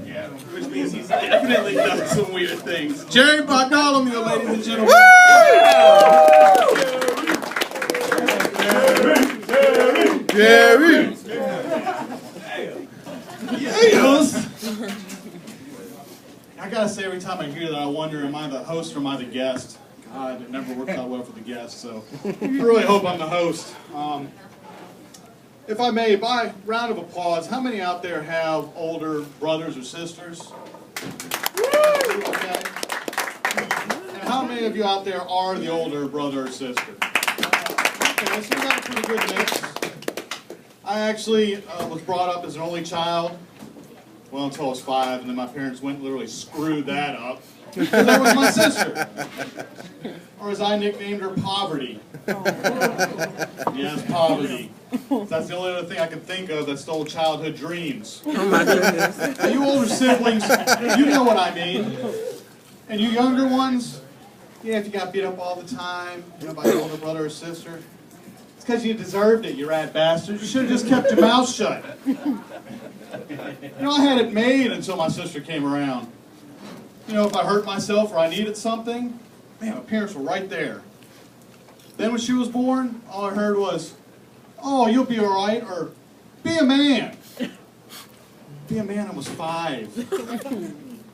Yeah, which means he's definitely done some weird things. Jerry Bartholomew, ladies and gentlemen. Jerry! Yes! I gotta say, every time I hear that, I wonder, am I the host or am I the guest? God, it never works out well for the guest, so I really hope I'm the host. If I may, by round of applause, how many out there have older brothers or sisters? Okay. And how many of you out there are the older brother or sister? Okay, so we got a pretty good mix. I actually was brought up as an only child, well, until I was 5, and then my parents went and literally screwed that up. Because that was my sister. Or as I nicknamed her, Poverty. Yes, Poverty. That's the only other thing I can think of that stole childhood dreams. Oh my goodness. Now, you older siblings, you know what I mean. And you younger ones, yeah, if you got beat up all the time, you know, by your older brother or sister, it's because you deserved it, you rat bastards. You should have just kept your mouth shut. You know, I had it made until my sister came around. You know, if I hurt myself or I needed something, man, my parents were right there. Then when she was born, all I heard was, "Oh, you'll be all right," or "Be a man." Be a man, I was 5.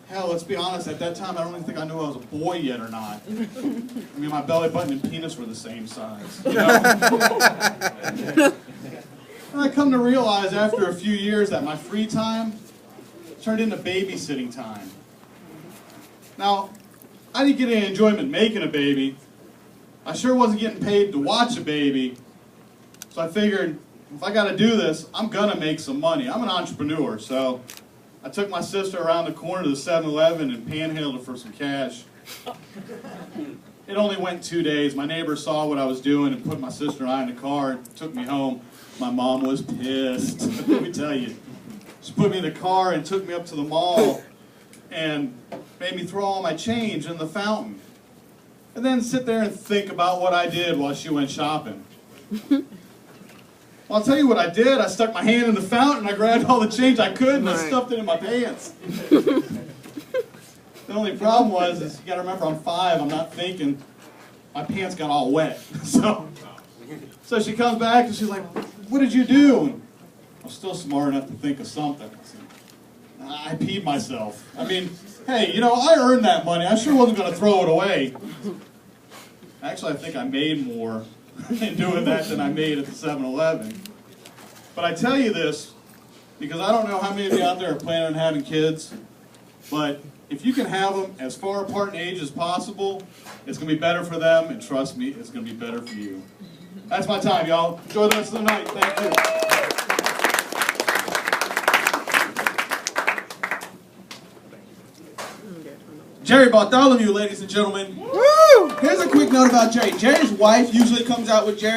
Hell, let's be honest, at that time I don't even think I knew I was a boy yet or not. I mean, my belly button and penis were the same size. You know? And I come to realize after a few years that my free time turned into babysitting time. Now, I didn't get any enjoyment making a baby. I sure wasn't getting paid to watch a baby. So I figured, if I got to do this, I'm going to make some money. I'm an entrepreneur, so I took my sister around the corner to the 7-Eleven and panhandled her for some cash. It only went 2 days. My neighbor saw what I was doing and put my sister and I in the car and took me home. My mom was pissed, let me tell you. She put me in the car and took me up to the mall and made me throw all my change in the fountain. And then sit there and think about what I did while she went shopping. Well, I'll tell you what I did. I stuck my hand in the fountain, I grabbed all the change I could, and I stuffed it in my pants. The only problem was, is you gotta remember, I'm 5, I'm not thinking. My pants got all wet. So she comes back and she's like, "What did you do?" And I'm still smart enough to think of something. I peed myself. I mean, hey, you know, I earned that money. I sure wasn't going to throw it away. Actually, I think I made more in doing that than I made at the 7-Eleven. But I tell you this, because I don't know how many of you out there are planning on having kids, but if you can have them as far apart in age as possible, it's going to be better for them, and trust me, it's going to be better for you. That's my time, y'all. Enjoy the rest of the night. Thank you. Jerry Bartholomew, ladies and gentlemen. Woo! Here's a quick note about Jerry. Jerry's wife usually comes out with Jerry.